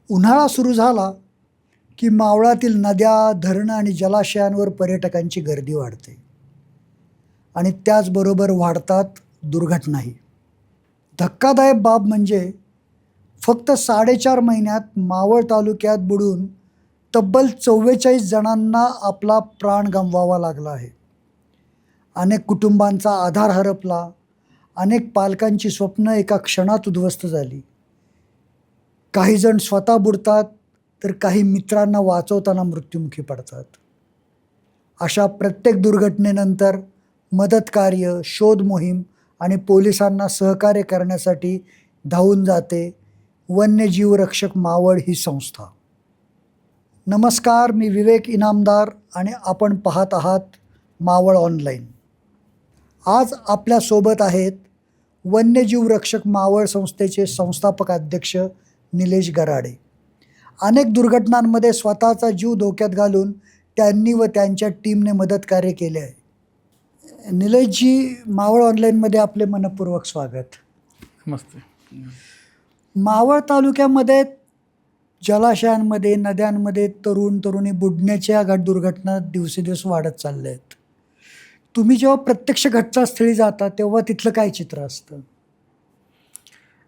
उन्हाळा सुरू झाला की मावळातील नद्या, धरणं आणि जलाशयांवर पर्यटकांची गर्दी वाढते आणि त्याचबरोबर वाढतात दुर्घटनाही. धक्कादायक बाब म्हणजे फक्त 4.5 महिन्यात मावळ तालुक्यात बुडून तब्बल 44 जणांना आपला प्राण गमवावा लागला आहे. अनेक कुटुंबांचा आधार हरपला, अनेक पालकांची स्वप्न एका क्षणात उद्ध्वस्त झाली. काही जण स्वतः बुडतात तर काही मित्रांना वाचवताना मृत्युमुखी पडतात. अशा प्रत्येक दुर्घटनेनंतर मदत कार्य, शोध मोहीम आणि पोलिसांना सहकार्य करण्यासाठी धावून जाते वन्यजीव रक्षक मावळ ही संस्था. नमस्कार, मी विवेक इनामदार आणि आपण पाहत आहात मावळ ऑनलाईन. आज आपल्यासोबत आहेत वन्यजीव रक्षक मावळ संस्थेचे संस्थापक अध्यक्ष निलेश गराडे. अनेक दुर्घटनांमध्ये स्वतःचा जीव धोक्यात घालून त्यांनी व त्यांच्या टीमने मदत कार्य केले आहे. निलेशजी, मावळ ऑनलाईनमध्ये आपले मनपूर्वक स्वागत. मस्त. मावळ तालुक्यामध्ये जलाशयांमध्ये, नद्यांमध्ये तरुण तरुणी बुडण्याच्या दुर्घटना दिवसेदिवस वाढत चालल्या आहेत. तुम्ही जेव्हा प्रत्यक्ष घटनास्थळी जाता तेव्हा तिथलं काय चित्र असतं?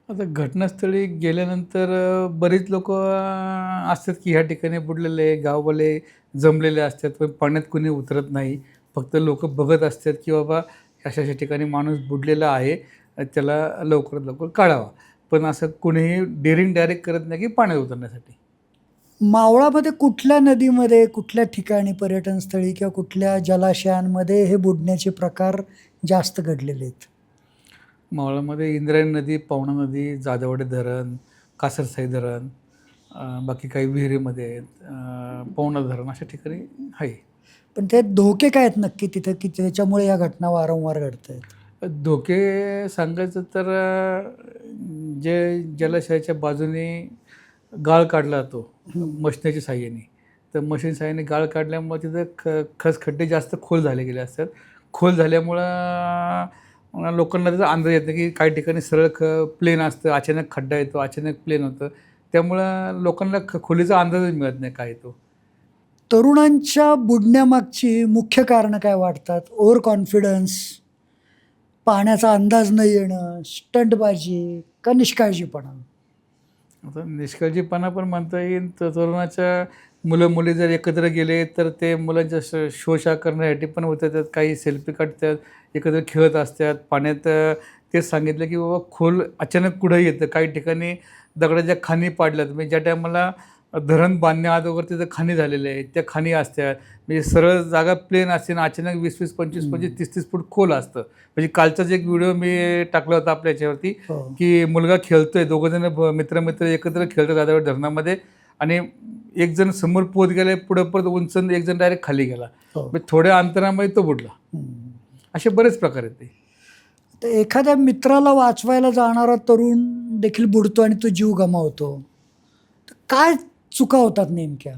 आता घटनास्थळी गेल्यानंतर बरीच लोक असतात की ह्या ठिकाणी बुडलेले, गाववाले जमलेले असतात, पण पाण्यात कुणी उतरत नाही. फक्त लोक बघत असतात की बाबा अशा अशा ठिकाणी माणूस बुडलेला आहे, त्याला लवकरात लवकर काढावा. पण असं कुणीही डेअरिंग डायरेक्ट करत नाही की पाण्यात उतरण्यासाठी. मावळामध्ये कुठल्या नदीमध्ये, कुठल्या ठिकाणी, पर्यटनस्थळी किंवा कुठल्या जलाशयांमध्ये हे बुडण्याचे प्रकार जास्त घडलेले आहेत? मावळामध्ये इंद्रायणी नदी, पवना नदी, जाधववाडी धरण, कासरसाई धरण, बाकी काही विहिरीमध्ये आहेत, पवना धरण, अशा ठिकाणी आहे. पण ते धोके काय आहेत नक्की तिथं की त्याच्यामुळे या घटना वारंवार घडत आहेत? धोके सांगायचं तर जे जलाशयाच्या बाजूने गाळ काढला जातो मशिनीच्या साहाय्याने, तर मशीन साहाय्याने गाळ काढल्यामुळे तिथं खडे जास्त खोल झाले गेले असतात. खोल झाल्यामुळं लोकांना त्याचा अंदाज येत नाही की काही ठिकाणी सरळ प्लेन असतं, अचानक खड्डा येतो, अचानक प्लेन होतं. त्यामुळं लोकांना खोलीचा अंदाजच मिळत नाही काय तो. तरुणांच्या बुडण्यामागची मुख्य कारणं काय वाटतात? ओव्हर कॉन्फिडन्स, पाण्याचा अंदाज न येणं, स्टंटबाजी का निष्काळजीपणा? आता निष्काळजीपणा पण म्हणता येईल. तर तरुणाच्या मुलं मुली जर एकत्र गेले तर ते मुलांच्या शोषा करण्यासाठी पण होतात, काही सेल्फी काढतात, एकत्र खेळत असतात पाण्यात. तेच सांगितलं की बाबा खोल अचानक कुठंही येतं. काही ठिकाणी दगडाच्या खाणी पाडल्यात, म्हणजे ज्या टायमाला धरण बांधण्या अगोदर तिथं खाणी झालेल्या आहेत, त्या खाणी असतात. म्हणजे सरळ जागा प्लेन असते ना, अचानक 20-20, 25-25, 30-30 फूट खोल असतं. म्हणजे कालचाच एक व्हिडिओ मी टाकला होता आपल्या याच्यावरती हो. की मुलगा खेळतोय, दोघंजण मित्र एकत्र खेळतात जाधववाडी धरणामध्ये, आणि एक जण समोर पोहत गेला, पुढं परत उंच, एक जण डायरेक्ट खाली गेला. हो. म्हणजे थोड्या अंतरामध्ये तो बुडला. असे बरेच प्रकार आहेत ते. तर एखाद्या मित्राला वाचवायला जाणारा तरुण देखील बुडतो आणि तो जीव गमावतो, तर काय चुका होतात नेमक्या?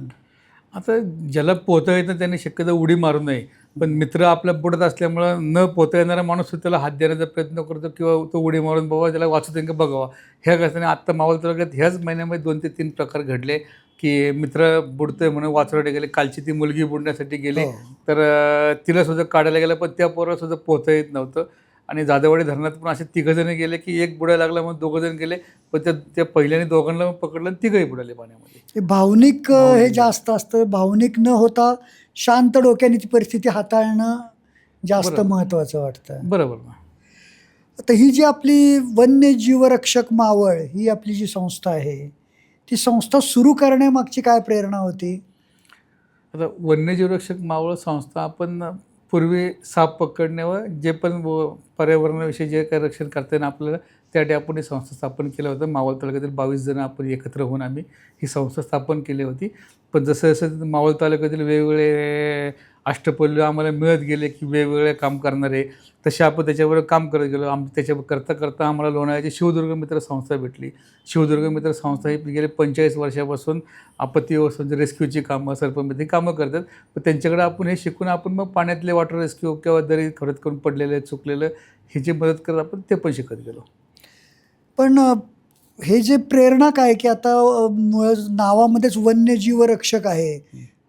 आता ज्याला पोहता येतं त्याने शक्यतो उडी मारू नये, पण मित्र आपल्या बुडत असल्यामुळं न पोहता येणारा माणूस त्याला हात देण्याचा प्रयत्न करतो किंवा तो उडी मारून बाबा त्याला वाचवतो का बघावा. ह्या कसं आत्ता मावळ तालुक्यात ह्याच महिन्यामध्ये 2 ते 3 प्रकार घडले की मित्र बुडतोय म्हणून वाचवण्यासाठी गेले. कालची ती मुलगी बुडण्यासाठी गेली, हो. तर तिलासुद्धा काढायला गेलं, पण त्या पोरासुद्धा पोहता येत नव्हतं. आणि जाधववाडी धरणात पण असे 3 जण गेले की एक बुडायला लागला, मग 2 जण गेले, पण त्या पहिल्याने दोघांना पकडलं आणि 3घंही बुडाले पाण्यामध्ये. हे भावनिक हे जास्त असतं. भावनिक न होता शांत डोक्याने ती परिस्थिती हाताळणं जास्त बरोबर. महत्त्वाचं वाटतं. बरोबर ना. आता ही जी आपली वन्यजीवरक्षक मावळ ही आपली जी संस्था आहे, ती संस्था सुरू करण्यामागची काय प्रेरणा होती? आता वन्यजीव रक्षक मावळ संस्था आपण पूर्वी साप पकडणे व जे पण पर्यावरणाविषयी जे काही रक्षण करता येईल आपल्याला, त्यासाठी आपण ही संस्था स्थापन केलं होतं. मावळ तालुक्यातील 22 जण आपण एकत्र होऊन आम्ही ही संस्था स्थापन केली होती. पण जसं जसं मावळ तालुक्यातील वेगवेगळे अष्टपैलू आम्हाला मिळत गेले की वेगवेगळे काम करणारे, तसे आपण त्याच्यावर काम करत गेलो. त्याच्यावर करता करता आम्हाला लोणावळ्याची शिवदुर्ग मित्र संस्था भेटली. शिवदुर्ग मित्र संस्था ही गेले 45 वर्षापासून आपत्ती व्यवस्थापन रेस्क्यूची कामं, सरपंच कामं करतात. पण त्यांच्याकडे आपण हे शिकून आपण मग पाण्यातले वॉटर रेस्क्यू किंवा दरी खरत करून पडलेलं चुकलेलं ह्याची मदत करत आपण ते पण शिकत गेलो. पण हे जे प्रेरणा काय की आता नावामध्येच वन्यजीव रक्षक आहे,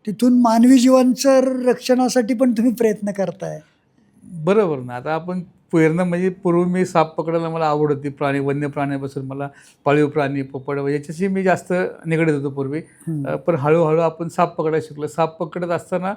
तिथून मानवी जीवांचं रक्षणासाठी पण तुम्ही प्रयत्न करताय. बरोबर ना. आता आपण प्रेरणा म्हणजे पूर्वी मी साप पकडायला मला आवड होती. वन्य प्राण्यापासून मला पाळीव प्राणी, पोपट याच्याशी मी जास्त निगडीत होतो पूर्वी. पण हळूहळू आपण साप पकडायला शिकलो. साप पकडत असताना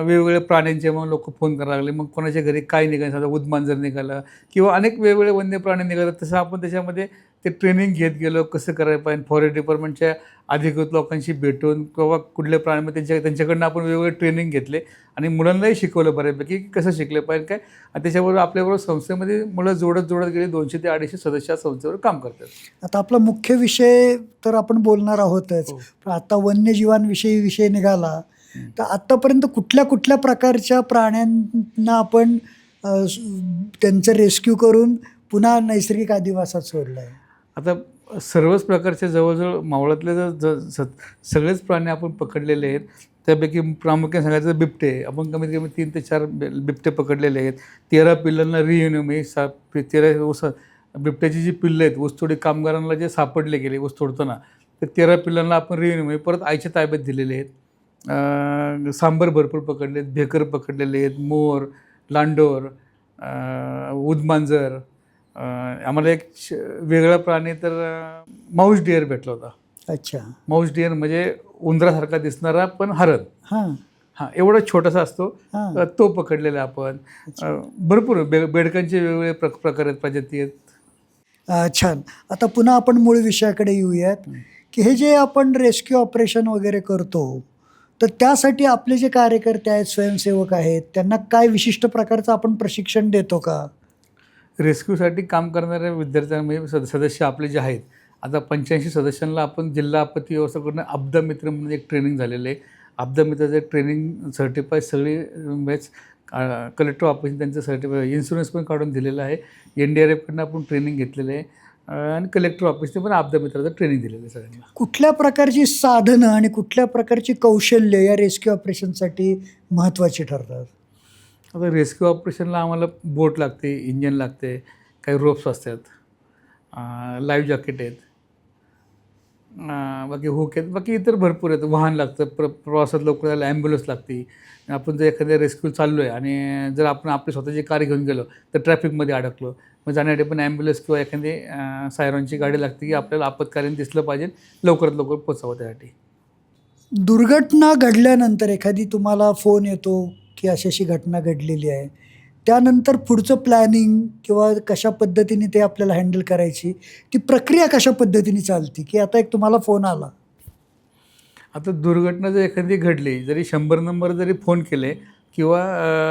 वेगवेगळ्या प्राण्यांचे मग लोक फोन करायला लागले. मग कोणाच्या घरी काय निघायचं, आता उदमांजर निघालं किंवा अनेक वेगवेगळे वन्य प्राणी निघाले. तसं आपण त्याच्यामध्ये ते ट्रेनिंग घेत गेलो, कसं करायला पाहिजे. फॉरेस्ट डिपार्टमेंटच्या अधिकृत लोकांशी भेटून किंवा कुठल्या प्राण्यामध्ये त्यांच्याकडनं आपण वेगवेगळे ट्रेनिंग घेतले आणि मुलांनाही शिकवलं बऱ्यापैकी की कसं शिकलं पाहिजे काय. आणि त्याच्याबरोबर आपल्याबरोबर संस्थेमध्ये मुलं जोडत गेले. 200 ते 250 सदस्य संस्थेवर काम करतात. आता आपला मुख्य विषय तर आपण बोलणार आहोतच, हो. पण आता वन्यजीवांविषयी विषय निघाला तर आतापर्यंत कुठल्या कुठल्या प्रकारच्या प्राण्यांना आपण त्यांचं रेस्क्यू करून पुन्हा नैसर्गिक अधिवासात सोडलं आहे? आता सर्वच प्रकारचे जवळजवळ मावळातले सगळेच प्राणी आपण पकडलेले आहेत. त्यापैकी प्रामुख्याने सांगायचं तर बिबटे. आपण कमीत कमी 3 ते 4 बिबटे पकडलेले आहेत. 13 पिल्लांना रियुनियन म्हणजे 13 बिबट्याची जी पिल्लं आहेत ऊसतोडी कामगारांना जे सापडले गेले ऊस तोडताना, तर 13 पिल्लांना आपण रियुनियन म्हणजे परत आईच्या ताब्यात दिलेले आहेत. सांबर भरपूर पकडले आहेत, भेकर पकडलेले आहेत, मोर, लांडोर, उदमांजर. आम्हाला एक वेगळा प्राणी तर माऊस डिअर भेटला होता. अच्छा. माऊस डिअर म्हणजे उंदरासारखा दिसणारा पण हरण. हां एवढा छोटासा असतो. हां. तो पकडलेला आपण. भरपूर बेडकांचे वेगवेगळे प्रकार आहेत, प्रजाती आहेत. छान. आता पुन्हा आपण मूळ विषयाकडे येऊयात की हे जे आपण रेस्क्यू ऑपरेशन वगैरे करतो, तर त्यासाठी आपले जे कार्यकर्ते आहेत, स्वयंसेवक आहेत, त्यांना काय विशिष्ट प्रकारचं आपण प्रशिक्षण देतो का? रेस्क्यूसाठी काम करणाऱ्या विद्यार्थ्यांना म्हणजे सदस्य आपले जे आहेत, आता 85 सदस्यांना आपण जिल्हा आपत्ती व्यवस्थापन आपदा मित्र म्हणून एक ट्रेनिंग झालेलं आहे. आपदा मित्राचं एक ट्रेनिंग सर्टिफाईड सगळी मॅच कलेक्टर ऑफिसने त्यांचं सर्टिफाईड इन्शुरन्स पण काढून दिलेलं आहे. NDRFकडनं आपण ट्रेनिंग घेतलेलं आहे आणि कलेक्टर ऑफिसने पण आपदा मित्राचं ट्रेनिंग दिलेलं आहे सगळ्यांना. कुठल्या प्रकारची साधनं आणि कुठल्या प्रकारची कौशल्य या रेस्क्यू ऑपरेशनसाठी महत्त्वाची ठरतात? आता रेस्क्यू ऑपरेशनला आम्हाला बोट लागते, इंजन लागते, काही रोप्स असतात, लाईव्ह जॅकेट आहेत, बाकी हुक आहेत, बाकी इतर भरपूर आहेत. वाहन लागतं, प्रवासात लवकर जायला ॲम्ब्युलन्स लागते. आपण जर एखाद्या रेस्क्यू चाललो आहे आणि जर आपण आपली स्वतःची कार घेऊन गेलो तर ट्रॅफिकमध्ये अडकलो, मग जाण्यासाठी पण ॲम्ब्युलन्स किंवा एखादी सायरॉनची गाडी लागते की आपल्याला आपत्कालीन दिसलं पाहिजे, लवकरात लवकर पोचावं त्यासाठी. दुर्घटना घडल्यानंतर एखादी तुम्हाला फोन येतो की अशी अशी घटना घडलेली आहे, त्यानंतर पुढचं प्लॅनिंग किंवा कशा पद्धतीने ते आपल्याला हँडल करायची, ती प्रक्रिया कशा पद्धतीने चालते? की आता एक तुम्हाला फोन आला, आता दुर्घटना जर एखादी घडली, जरी 100 नंबर जरी फोन केले किंवा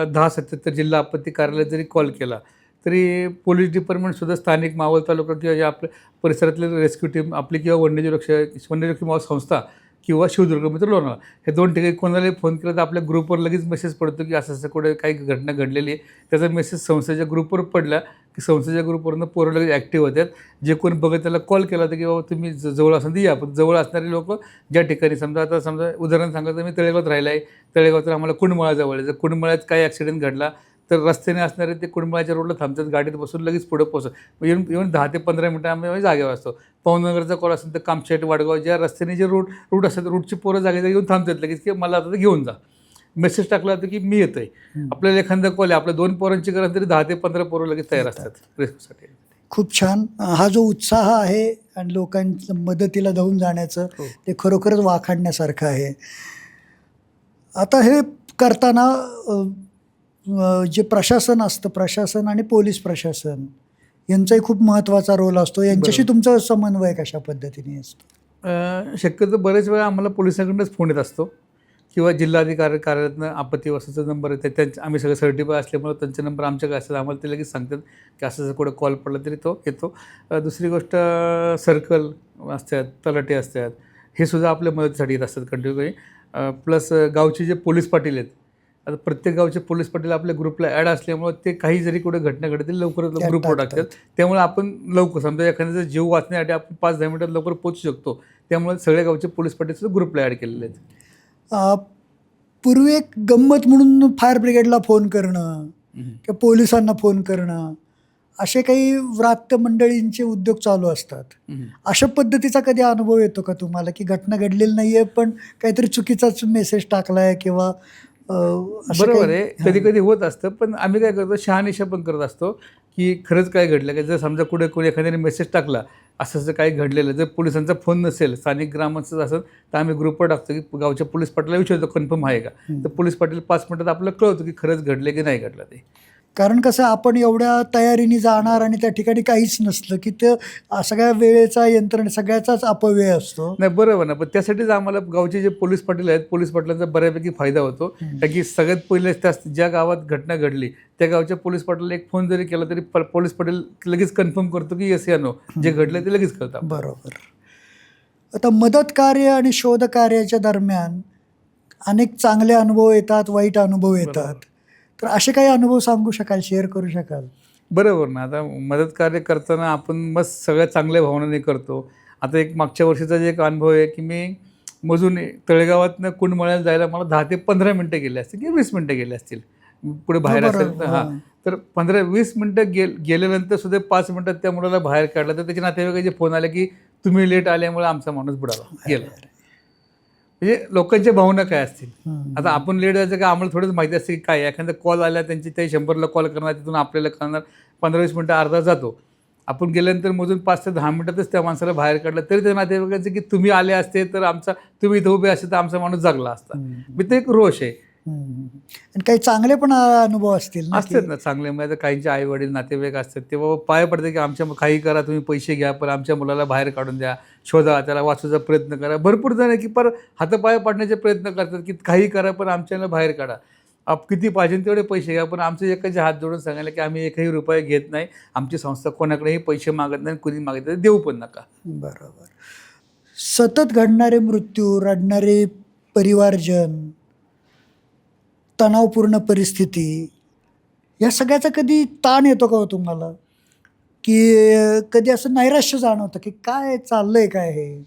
1077 जिल्हा आपत्ती कार्यालयात जरी कॉल केला, तरी पोलीस डिपार्टमेंटसुद्धा स्थानिक मावळ तालुका किंवा ज्या आपल्या परिसरातले रेस्क्यू टीम आपली किंवा वन्यजीव मावळ संस्था किंवा शिवदुर्ग मित्र लोणावळा हे 2 ठिकाणी कोणालाही फोन केला तर आपल्या ग्रुपवर लगेच मेसेज पडतो की असं कुठे काही घटना घडलेली आहे. त्याचा मेसेज संस्थेच्या ग्रुपवर पडला की संस्थेच्या ग्रुपवरनं पोरं लगेच ॲक्टिव्ह होतात. जे कोणी बघत त्याला कॉल केला होता की बाबा तुम्ही जवळ असाल तर या. पण जवळ असणारे लोक ज्या ठिकाणी समजा उदाहरण सांगायचं, मी तळेगावात राहिला आहे, तळेगावात तर आम्हाला कुंडमाळा जवळ आहे. जर कुंडमाळ्यात काही ॲक्सिडेंट घडला तर रस्त्याने असणारे ते कुंडमाळ्याच्या रोडला थांबतात, गाडीत बसून लगेच पुढे पोहोचत येऊन 10 ते 15 मिनटं आम्ही जागेवर असतो. पवनगरचा कॉल असेल तर कामशेट, वडगाव ज्या रस्त्याने जे रूट असतात रूटची पोरं जागेला येऊन थांबतात लगेच की मला आता घेऊन जा. मेसेज टाकला होता की मी येतो आहे. आपल्याला एखादा कॉल आहे, आपल्या 2 पोरांची गरज तरी 10 ते 15 पोरं लगेच तयार असतात रेस्क्यूसाठी. खूप छान. हा जो उत्साह आहे आणि लोकांच्या मदतीला धावून जाण्याचं, ते खरोखरच वाखाणण्यासारखं आहे. आता हे करताना जे प्रशासन असतं, प्रशासन आणि पोलीस प्रशासन यांचाही खूप महत्त्वाचा रोल असतो. यांच्याशी तुमचा समन्वय कशा पद्धतीने असतो? शक्यतो बरेच वेळा आम्हाला पोलिसांकडूनच फोन येत असतो किंवा जिल्हाधिकारी कार्यालयातनं आपत्ती व्यवस्थेचा नंबर येते. आम्ही सगळं सर्टिफाय असल्यामुळे त्यांचे नंबर आमच्याकडे असतात. आम्हाला ते लगेच सांगतात की असं जर कुठं कॉल पडला तरी तो येतो. दुसरी गोष्ट, सर्कल असतात, तलाठी असतात, हे सुद्धा आपल्या मदतीसाठी येत असतात कंटिन्यू. प्लस गावचे जे पोलीस पाटील आहेत, आता प्रत्येक गावचे पोलीस पाटील आपल्या ग्रुपला ॲड असल्यामुळे ते काही जरी कुठे घटना घडते लवकरात लवकर ग्रुपवर टाकतात. त्यामुळे आपण लवकर समजा एखाद्याचा जीव वाचण्यासाठी आपण 5-10 मिनिटात लवकर पोहोचू शकतो. त्यामुळे सगळ्या गावचे पोलीस पाटील सुद्धा ग्रुपला ॲड केलेले आहेत. पूर्वी एक गंमत म्हणून फायर ब्रिगेडला फोन करणं किंवा पोलिसांना फोन करणं असे काही व्रात्य मंडळींचे उद्योग चालू असतात. हम्म. अशा पद्धतीचा कधी अनुभव येतो का तुम्हाला, की घटना घडलेली नाहीये पण काहीतरी चुकीचाच मेसेज टाकलाय किंवा असं बरोबर काही? आहे, कधी कधी होत असतं. पण आम्ही काय करतो, शहानिशा पण करत असतो की खरंच काय घडलं, की जर समजा कुठे कोणी एखाद्याने मेसेज टाकला असं असं काही घडलेलं, जर पोलिसांचा फोन नसेल, स्थानिक ग्रामांचं असेल, तर आम्ही ग्रुपवर टाकतो की गावच्या पोलीस पाटलाला विचारतो कन्फर्म आहे का. तर पोलीस पाटील 5 मिनिटात आपल्याला कळवतो की खरंच घडले की नाही घडलं ते. कारण कसं आपण एवढ्या तयारीने जाणार आणि त्या ठिकाणी काहीच नसलं की ते सगळ्या वेळेचा यंत्रणा सगळ्याचाच अपव्यय असतो. नाही बरोबर ना, पण त्यासाठीच आम्हाला गावचे जे पोलीस पाटील आहेत, पोलीस पाटलांचा बऱ्यापैकी फायदा होतो. कारण की सगळ्यात पहिले त्या ज्या गावात घटना घडली त्या गावच्या पोलीस पाटलाला एक फोन जरी केला तरी पोलीस पाटील लगेच कन्फर्म करतो की येस या नो, जे घडलं ते लगेच कळतं. बरोबर. आता मदत कार्य आणि शोध कार्याच्या दरम्यान अनेक चांगले अनुभव येतात, वाईट अनुभव येतात. तर असे काही अनुभव सांगू शकाल, शेअर करू शकाल? बरोबर ना, आता मदत कार्य करताना आपण मस्त सगळ्या चांगल्या भावनेने करतो. आता एक मागच्या वर्षीचा जे एक अनुभव आहे की मी मोजून तळेगावातनं कुंडमळ्याला जायला मला 10 ते 15 मिनटं गेले असतील किंवा 20 मिनटं गेले असतील. पुढे बाहेर बरोबर, असेल तर हां. तर 15-20 मिनटं गेल्यानंतर सुद्धा 5 मिनिटात त्या मुलाला बाहेर काढलं. तर त्याच्या नातेवाईकाचे फोन आले की तुम्ही लेट आल्यामुळे आमचा माणूस बुडाला गेला. म्हणजे लोकांच्या भावना काय असतील. आता आपण लेट जायचं का, आम्हाला थोडंच माहिती असते की काय, एखादा कॉल आला त्यांची ते 100ला कॉल करणार, तिथून आपल्याला करणार, 15-20 मिनटं अर्धा जातो. आपण गेल्यानंतर मोजून 5 ते 10 मिनिटातच त्या माणसाला बाहेर काढलं, तरी त्या नातेवाईकांचं की तुम्ही आले असते तर तुम्ही इथं उभे असते तर आमचा माणूस जगला असता. मी ते एक रोष आहे. आणि काही चांगले पण अनुभव असतील ना, असतात ना चांगले, म्हणजे काहींचे आई वडील नातेवाईक असतात, ते बाबा पाय पडते की आमच्या काही करा, तुम्ही पैसे घ्या, पण आमच्या मुलाला बाहेर काढून द्या, शोधा, त्याला वाचवायचा प्रयत्न करा. भरपूर जण आहे की हातापाय पाडण्याचे प्रयत्न करतात की काही करा पण आमच्याला बाहेर काढा, किती पाहिजे तेवढे पैसे घ्या, पण आमचे एकाचे हात जोडून सांगायला की आम्ही एकही रुपये घेत नाही, आमची संस्था कोणाकडेही पैसे मागत नाही, कुणी मागितले देऊ पण नका. बरोबर. सतत घडणारे मृत्यू, रडणारे परिवारजन, तणावपूर्ण परिस्थिती, या सगळ्याचा कधी ताण येतो का हो तुम्हाला, की कधी असं नैराश्य जाणवतं की काय चाललंय काय हे?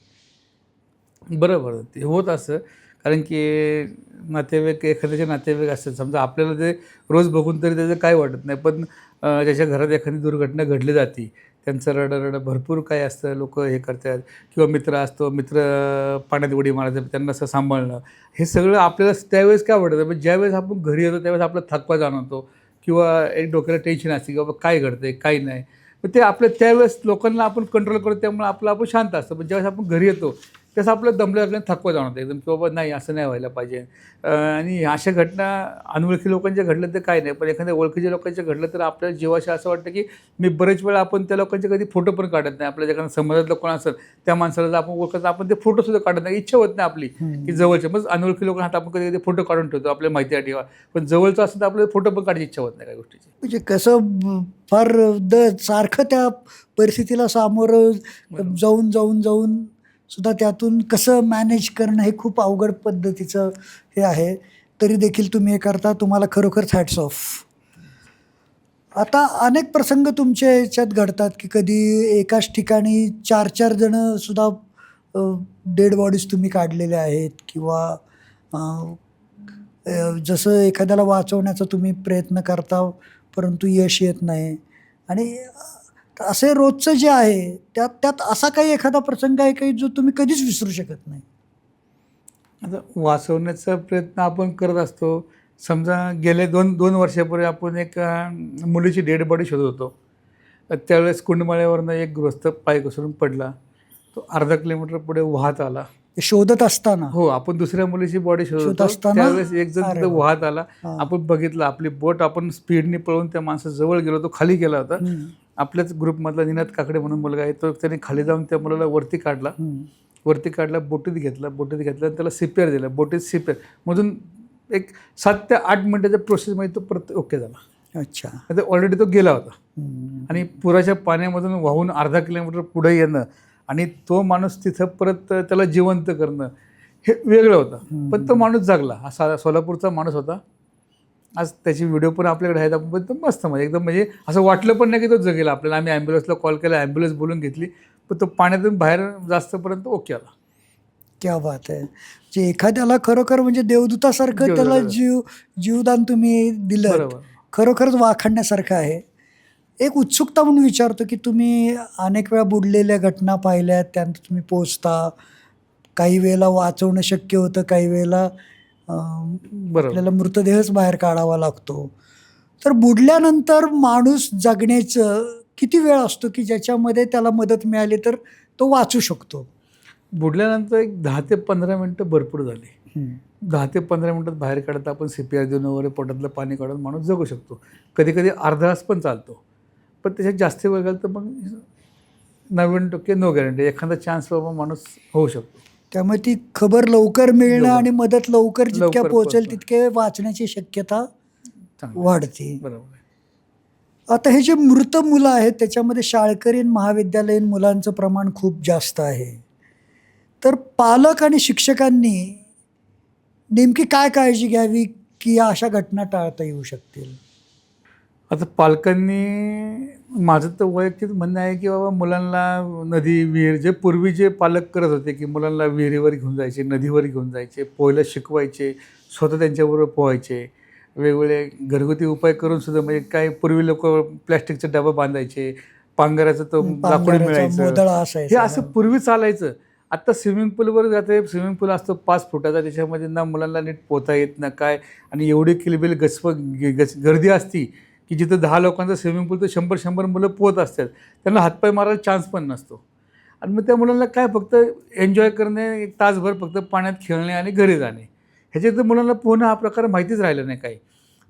बरोबर, ते होत असं. कारण की नातेवाईक, एखाद्याचे नातेवाईक असतात, समजा आपल्याला ते रोज बघून तरी त्याचं काय वाटत नाही, पण ज्याच्या घरात एखादी दुर्घटना घडली जाते, त्यांचं रडं भरपूर काय असतं, लोक हे करतात. किंवा मित्र असतो, मित्र पाण्यात उडी मारायचं, त्यांना असं सांभाळणं, हे सगळं आपल्याला त्यावेळेस काय वाटतं. पण ज्यावेळेस आपण घरी येतो त्यावेळेस आपला थकवा जाणवतो किंवा एक डोक्याला टेन्शन असते की बाबा काय घडतंय काय नाही. पण ते आपल्या त्यावेळेस लोकांना आपण कंट्रोल करतो, त्यामुळे आपण शांत असतं. पण ज्यावेळेस आपण घरी येतो त्याचं आपलं दमल्या थकवा जाणवतं एकदम, की बाबा नाही असं नाही व्हायला पाहिजे. आणि अशा घटना अनोळखी लोकांच्या घडलं तर काय नाही, पण एखाद्या ओळखीच्या लोकांच्या घडलं तर आपल्याला जीवाशी असं वाटतं की मी बरेच वेळा आपण त्या लोकांचे कधी फोटो पण काढत नाही. आपल्या एखाद्या समाजातलं कोण असेल त्या माणसाला जर आपण ओळखत, आपण ते फोटोसुद्धा काढत नाही, इच्छा होत नाही आपली की जवळचे. मग अनोळखी लोकांना आपण कधी कधी फोटो काढून ठेवतो आपल्या माहिती ठेवा, पण जवळचं असेल तर आपल्याला फोटो पण काढायची इच्छा होत नाही काही गोष्टीची. म्हणजे कसं फार सारखं त्या परिस्थितीला सामोरं जाऊन जाऊन जाऊन सुद्धा त्यातून कसं मॅनेज करणं हे खूप अवघड पद्धतीचं हे आहे. तरी देखील तुम्ही हे करता, तुम्हाला खरोखरच हॅट्स ऑफ. आता अनेक प्रसंग तुमच्या ह्याच्यात घडतात की कधी एकाच ठिकाणी 4-4 जणं सुद्धा डेड बॉडीज तुम्ही काढलेल्या आहेत किंवा जसं एखाद्याला वाचवण्याचा तुम्ही प्रयत्न करता परंतु यश येत नाही. आणि असे रोजचं जे आहे त्यात त्यात असा काही एखादा प्रसंग आहे काही जो तुम्ही कधीच विसरू शकत नाही? आता वाचवण्याचा प्रयत्न आपण करत असतो. समजा गेले 2 वर्षापूर्वी आपण एक मुलीची डेड बॉडी शोधत होतो. त्यावेळेस कुंडमाळ्यावरनं एक गृहस्थ पाय घसरून पडला. तो अर्धा किलोमीटर पुढे वाहत आला. ते शोधत असताना? हो, आपण दुसऱ्या मुलीची बॉडी शोधत होतो, असताना? त्यावेळेस एक जण अरे तिथं वा. वाहत आला. हां. आपण बघितलं, आपली बोट आपण स्पीडने पळून त्या माणसाजवळ गेलो, तो खाली गेला होता. आपल्याच ग्रुपमधला निनाद काकडे म्हणून मुलगा आहे, तो त्याने खाली जाऊन त्या मुलाला वरती काढला, बोटीत घेतला आणि त्याला CPR दिलं. बोटीत CPR मधून एक 7 ते 8 मिनिटाच्या प्रोसेसमध्ये तो परत ओके झाला. अच्छा. आता ऑलरेडी तो गेला होता. आणि पुराच्या पाण्यामधून वाहून अर्धा किलोमीटर पुढे येणं आणि तो माणूस तिथं परत त्याला जिवंत करणं हे वेगळं होतं. पण तो माणूस जगला. असा सोलापूरचा माणूस होता. आज त्याची व्हिडिओ पण आपल्याकडे आहेत. आपण एकदम मस्त, म्हणजे एकदम म्हणजे असं वाटलं पण नाही की तो जगेल. आपल्याला आम्ही ॲम्ब्युलन्सला कॉल केला, ॲम्ब्युलन्स बोलून घेतली, पण तो पाण्यातून बाहेर जास्तपर्यंत ओके आला. क्या बात आहे. जे एखाद्याला खरोखर म्हणजे देवदूतासारखं त्याला जीवदान तुम्ही दिलं, बरोबर. खरोखरच वाखाणण्यासारखं आहे. एक उत्सुकता म्हणून विचारतो, की तुम्ही अनेक वेळा बुडलेल्या घटना पाहिल्यात, त्यानंतर तुम्ही पोहोचता. काही वेळेला वाचवणं शक्य होतं, काही वेळेला बरोबर. आपल्याला मृतदेहच बाहेर काढावा लागतो. तर बुडल्यानंतर माणूस जगण्याचं किती वेळ असतो, की ज्याच्यामध्ये त्याला मदत मिळाली तर तो वाचू शकतो? बुडल्यानंतर एक 10 ते 15 मिनिटं भरपूर झाली. हं. 10 ते 15 मिनिटात बाहेर काढता आपण CPR देऊन वगैरे पोटातलं पाणी काढून माणूस जगू शकतो. कधी-कधी अर्धा तास पण चालतो. पण त्याच्यात जास्त वेळ गेला तर मग 90% नो गॅरंटी. एखादा चान्स बाबा माणूस होऊ शकतो. त्यामुळे ती खबर लवकर मिळणं लवकर. आणि मदत लवकर जितक्या लवकर पोहोचेल पोहोचणं. तितके वाचण्याची शक्यता चांगलं. वाढते. बरोबर आहे. आता हे जे मृत मुलं आहेत त्याच्यामध्ये शाळकरी महाविद्यालयीन मुलांचं प्रमाण खूप जास्त आहे. तर पालक आणि शिक्षकांनी नेमकी काय काळजी घ्यावी, की या अशा घटना टाळता येऊ शकतील? आता पालकांनी माझं तर वैयक्तिक म्हणणं आहे, की बाबा मुलांना नदी, विहीर जे पूर्वी जे पालक करत होते, की मुलांना विहिरीवर घेऊन जायचे, नदीवर घेऊन जायचे, पोहायला शिकवायचे, स्वतः त्यांच्याबरोबर पोहायचे. वेगवेगळे घरगुती उपाय करून सुद्धा म्हणजे काय पूर्वी लोकं प्लास्टिकचा डबा बांधायचे, पांघराचं तो लाकूड पांघराचा मिळायचं. मोदळा हे असायचा. असं पूर्वी चालायचं. आत्ता स्विमिंग पूलवर जाते, स्विमिंग पूल असतो 5 फुटाचा, त्याच्यामध्ये ना मुलांना नीट पोहता येत ना काय, आणि एवढी किलबिल गर्दी असती, की जिथं 10 लोकांचा स्विमिंग पूल तर 100-100 मुलं पोहत असतात. त्यांना हातपाय मारायला चान्स पण नसतो. आणि मग त्या मुलांना काय फक्त एन्जॉय करणे, एक तासभर फक्त पाण्यात खेळणे आणि घरी जाणे. ह्याच्यात तर मुलांना पोहणं हा प्रकार माहितीच राहिला नाही काही.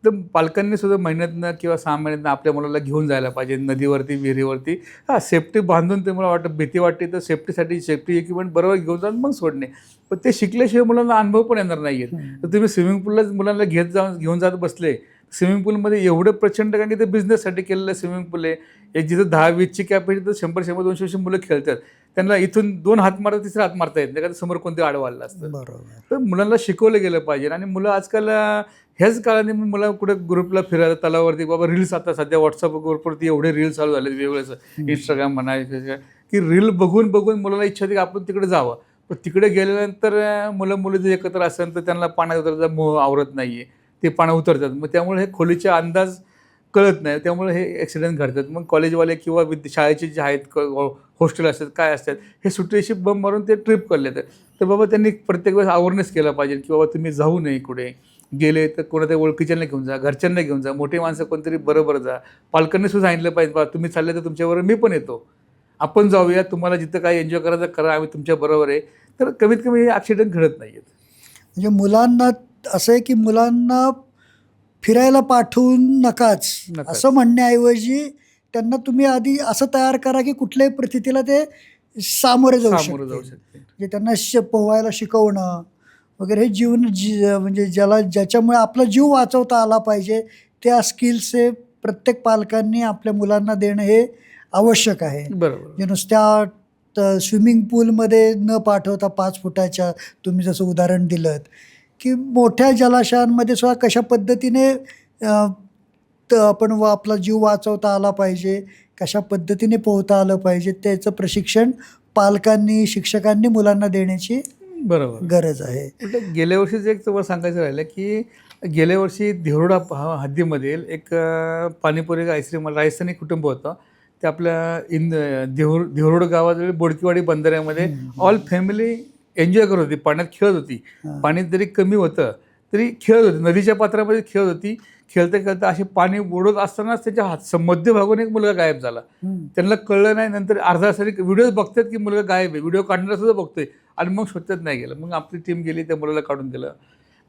तर पालकांनी सुद्धा महिन्यातनं किंवा 6 महिन्यातनं आपल्या मुलाला घेऊन जायला पाहिजे नदीवरती, विहिरीवरती. हां, सेफ्टी बांधून ते मला वाटतं भीती वाटते तर सेफ्टीसाठी सेफ्टी इक्विपमेंट बरोबर घेऊन जाऊन मग सोडणे. पण ते शिकल्याशिवाय मुलांना अनुभव पण येणार नाही आहेत. तर तुम्ही स्विमिंग पूललाच मुलांना घेऊन जात बसले. स्विमिंग पूलमध्ये एवढं प्रचंड, कारण की ते बिझनेससाठी केलेलं स्विमिंग पूल आहे. एक जिथं 10-20ची कॅपॅसिटी तर 100-100, 200-200 मुलं खेळतात. त्यांना इथून 2 हात मारतात, तिसरा हात मारता येत नाही, कारण समोर कोणते आडवं आलेलं असतं. बरोबर. तर मुलांना शिकवलं गेलं पाहिजे. आणि मुलं आजकाल ह्याच काळाने मुलं कुठे ग्रुपला फिरायला तलावावरती बाबा रील्स, आता सध्या WhatsApp ग्रुपवरती एवढे रील्स चालू झाले वेगवेगळ्याचं, Instagram म्हणा, की रील बघून बघून मुलाला इच्छा होती की आपण तिकडे जावं. पण तिकडे गेल्यानंतर मुलं जर एकत्र असेल तर त्यांना पाण्यात उतरायचा मोह आवरत नाही आहे. ते पाण्यात उतरतात. मग त्यामुळे हे खोलीचे अंदाज कळत नाही. त्यामुळे हे ॲक्सिडेंट घडतात. मग कॉलेजवाले किंवा शाळेचे जे आहेत हॉस्टेल असतात, काय असतात, हे सुट्टीशी बंब मारून ते ट्रिप काढले. तर बाबा त्यांनी प्रत्येक वेळेस अवेअरनेस केला पाहिजे, की बाबा तुम्ही जाऊ नये कुठे. गेले तर कोणाच्या ओळखीच्यांना घेऊन जा, घरच्यांना घेऊन जा, मोठी माणसं कोणतरी बरोबर जा. पालकांनी सुद्धा सांगितलं पाहिजे, बाबा तुम्ही चालले तर तुमच्याबरोबर मी पण येतो. आपण जाऊया, तुम्हाला जिथं काय एन्जॉय करायचं करा, आम्ही तुमच्याबरोबर आहे. तर कमीत कमी हे ॲक्सिडेंट घडत नाही आहेत. म्हणजे मुलांना असं आहे, की मुलांना फिरायला पाठवून नकाच, नकाच. असं म्हणण्याऐवजी त्यांना तुम्ही आधी असं तयार करा, की कुठल्याही परिस्थितीला ते सामोरे जाऊ सामोरं जाऊ शकतील. शकते. म्हणजे त्यांना पोहायला शिकवणं वगैरे, हे म्हणजे ज्याच्यामुळे आपला जीव वाचवता आला पाहिजे, त्या स्किल्स हे प्रत्येक पालकांनी आपल्या मुलांना देणं हे आवश्यक आहे. बरोबर. म्हणजे नुसत्या स्विमिंग पूलमध्ये न पाठवता 5 फुटाच्या तुम्ही जसं उदाहरण दिलंत, की मोठ्या जलाशयांमध्ये सुद्धा कशा पद्धतीने आपण आपला जीव वाचवता आला पाहिजे, कशा पद्धतीने पोहता आलं पाहिजे, त्याचं प्रशिक्षण पालकांनी, शिक्षकांनी मुलांना देण्याची बरोबर. गरज आहे. उलट गेल्या वर्षीच एक तुम्हाला सांगायचं राहिलं, की गेल्या वर्षी देहुरोडा हद्दीमधील एक पाणीपुरी आईस्क्रीम राजस्थानी कुटुंब होतं. ते आपल्या देहुरोड गावाजवळ बोडकीवाडी बंधाऱ्यामध्ये ऑल फॅमिली एन्जॉय करत होती, पाण्यात खेळत होती. हां. पाणी जरी कमी होतं तरी खेळत होती, नदीच्या पात्रामध्ये खेळत होती. खेळता खेळता असे पाणी बुडत असतानाच त्याच्या मध्यभागून एक मुलगा गायब झाला. त्यांना कळलं नाही. नंतर अर्धा तासाने व्हिडिओ बघतात की मुलगा गायब आहे, व्हिडिओ काढणारा सुद्धा बघतोय, आणि मग शोधत नाही गेलं. मग आपली टीम गेली, त्या मुलाला काढून दिलं.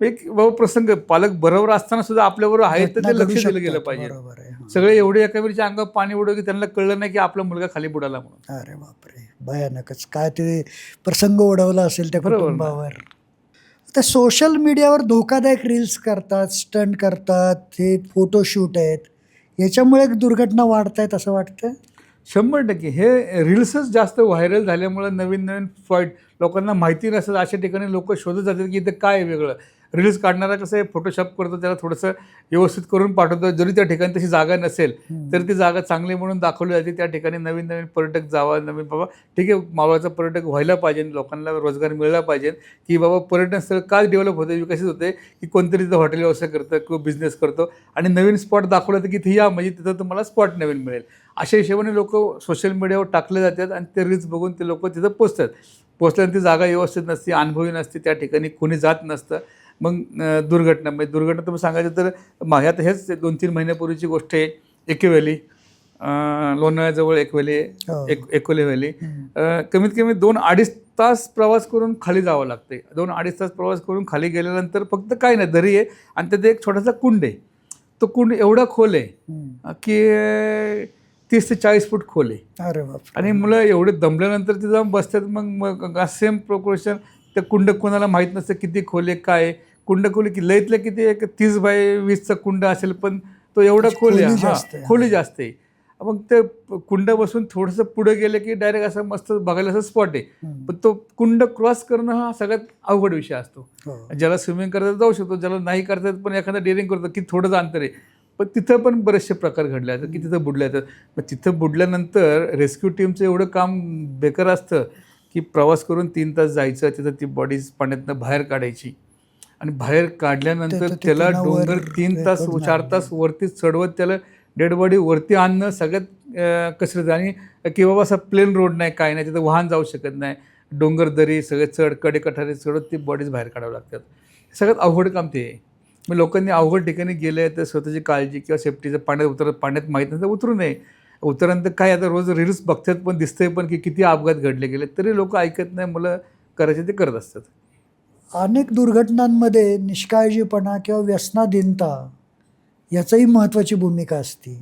एक बाबा प्रसंग, पालक बरोबर असताना सुद्धा आपल्याबरोबर आहेत तर घटना ते लक्ष घडू दिलं गेलं शकतात. पाहिजे. बरोबर आहे. हां. सगळे एवढे एकावेळच्या अंगावर पाणी उडवलं की त्यांना कळलं नाही की आपला मुलगा खाली बुडाला म्हणून. अरे बापरे, भयानकच. काय ते प्रसंग ओढवला असेल त्या बरोबर ना. कुटुंबावर. तर सोशल मीडियावर धोकादायक रील्स करतात, स्टंट करतात, हे फोटोशूट आहेत, याच्यामुळे दुर्घटना वाढत आहेत असं वाटतं? 100% हे रील्सच जास्त व्हायरल झाल्यामुळं नवीन नवीन लोकांना माहिती नसतं, अशा ठिकाणी लोक शोधत जातात की इथं काय आहे वेगळं. रील्स काढणारा कसं आहे फोटोशॉप करतो, त्याला थोडंसं व्यवस्थित करून पाठवतो. जरी त्या ठिकाणी तशी जागा नसेल तर ती जागा चांगली म्हणून दाखवली जाते. त्या ठिकाणी नवीन नवीन पर्यटक जावा, नवीन बाबा ठीक आहे मावळाचा पर्यटक व्हायला पाहिजे, लोकांना रोजगार मिळाला पाहिजे की बाबा पर्यटन स्थळ का डेव्हलप होते, विकसित होते की कोणतरी तिथं हॉटेल व्यवसाय करतं किंवा बिझनेस करतो आणि नवीन स्पॉट दाखवलं तर की तिथे या म्हणजे तिथं तुम्हाला स्पॉट नवीन मिळेल. अशा हिशोबाने लोक सोशल मीडियावर टाकले जातात आणि ते रील्स बघून ते लोक तिथं पोचल्यानंतर ती जागा व्यवस्थित नसते, अनुभवी नसते, त्या ठिकाणी कोणी जात नसतं. मग दुर्घटना तुम्ही सांगायचं तर ह्यात हेच 2-3 महिन्यापूर्वीची गोष्ट आहे. एके व्हॅली, लोणावळ्याजवळ एकोले व्हॅली, कमीत कमी 2-2.5 तास प्रवास करून खाली जावं लागते. 2-2.5 तास प्रवास करून खाली गेल्यानंतर फक्त काय नाही, दरी आहे आणि त्यात एक छोटासा कुंड आहे. तो कुंड एवढा खोल आहे की 30 ते 40 फूट खोल आहे. अरे बाप. आणि मुलं एवढे दमल्यानंतर तिथे जाऊन बसतात. मग सेम प्रोपोर्शन ते कुंड कोणाला माहीत नसतं किती खोल आहे काय आहे. कुंड खोली की लईतलं किती एक 30 बाय 20चा कुंड असेल, पण तो एवढा खोल आहे, खोली जास्त आहे. मग ते कुंड बसून थोडंसं पुढे गेलं की डायरेक्ट असं मस्त बघायला असं स्पॉट आहे. पण तो कुंड क्रॉस करणं हा सगळ्यात अवघड विषय असतो. ज्याला स्विमिंग करता जाऊ शकतो, ज्याला नाही करता येत पण एखादा डेअरिंग करतो की थोडंच अंतर आहे. पण तिथं पण बरेचसे प्रकार घडले आहेत की तिथं बुडल्या जातात. मग तिथं बुडल्यानंतर रेस्क्यू टीमचं एवढं काम बेकार असतं की प्रवास करून 3 तास जायचं, तिथं ती बॉडी पाण्यातनं बाहेर काढायची आणि बाहेर काढल्यानंतर त्याला डोंगर 3 तास 4 तास वरती चढवत त्याला डेड बॉडी वरती आणणं सगळ्यात कसरत. आणि की बाबा असा प्लेन रोड नाही, काय नाही, तिथं वाहन जाऊ शकत नाही, डोंगर दरी सगळे कडे कठारे चढत ती बॉडीज बाहेर काढावं लागतात. सगळ्यात अवघड काम ते आहे. मग लोकांनी अवघड ठिकाणी गेले तर स्वतःची काळजी किंवा सेफ्टीचं पाण्यात माहीत नाही तर उतरू नये. उतरल्यानंतर काय आता रोज रील्स बघतात पण दिसतंय पण की किती अपघात घडले गेले, तरी लोक ऐकत नाही, मुलं करायचे ते करत असतात. अनेक दुर्घटनांमध्ये निष्काळजीपणा किंवा व्यसनाधीनता याचाही महत्त्वाची भूमिका असते.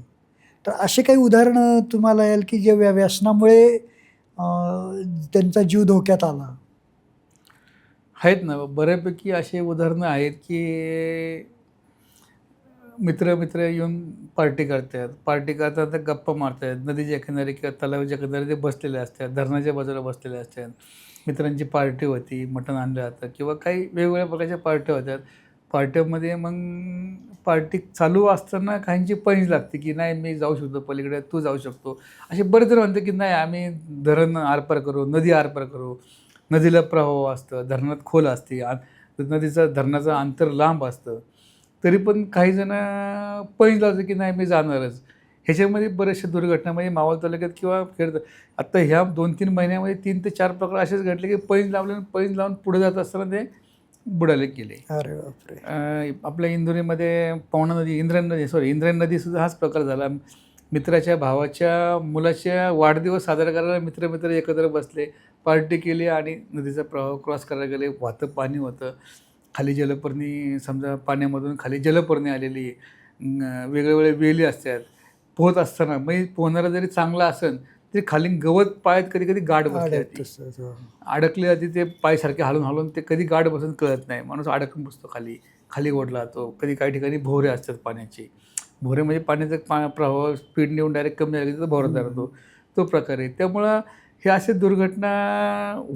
तर असे काही उदाहरणं तुम्हाला याल की जे व्यसनामुळे त्यांचा जीव धोक्यात आला? आहेत ना, बऱ्यापैकी असे उदाहरणं आहेत की मित्र येऊन पार्टी करतात, गप्पा मारतात, नदीच्या किनारी किंवा तलावाच्या किनारी ते बसलेले असतात, धरणाच्या बाजूला बसलेले असतात. मित्रांची पार्टी होती, मटण आणलं जातं किंवा काही वेगवेगळ्या प्रकारच्या पार्ट्या होत्यात. पार्ट्यामध्ये मग पार्टी चालू असताना काहींची पैंज लागते की नाही मी जाऊ शकतो पलीकडे, तू जाऊ शकतो. असे बरेच जण म्हणतात की नाही आम्ही धरण आरपार करू, नदी आरपार करू. नदीला प्रवाह असतं, धरणात खोल असते, धरणाचं अंतर लांब असतं, तरी पण काही जण पैंज लावतं की नाही मी जाणारच. ह्याच्यामध्ये बऱ्याचशा दुर्घटना म्हणजे मावळ तालुक्यात किंवा आत्ता ह्या 2-3 महिन्यामध्ये 3 ते 4 प्रकार असेच घडले की पैंज लावून पुढे जात असताना ते बुडाले गेले. अरे बापरे. आपल्या इंदोरीमध्ये इंद्रायणी नदीसुद्धा हाच प्रकार झाला. मित्राच्या भावाच्या मुलाच्या वाढदिवस साजरा करायला मित्र एकत्र बसले, पार्टी केली आणि नदीचा प्रवाह क्रॉस करायला गेले. वाहतं पाणी होतं, खाली जलपर्णी, समजा पाण्यामधून खाली जलपर्णी आलेली, वेगवेगळे वेली असतात. पोहत असताना म्हणजे पोहणारा जरी चांगला असेल तरी खाली गवत पायात कधी गाठ बसली जाते, अडकली जाते. ते पायसारखे हलून ते कधी गाठ बसून कळत नाही, माणूस अडकून बसतो, खाली ओढला जातो. कधी काही ठिकाणी भोवरे असतात पाण्याचे, भोवरे म्हणजे पाण्याचा प्रवाह स्पीड नेऊन डायरेक्ट कमी झाली तर भोवरा तयार होतो, तो प्रकार आहे. त्यामुळं हे असे दुर्घटना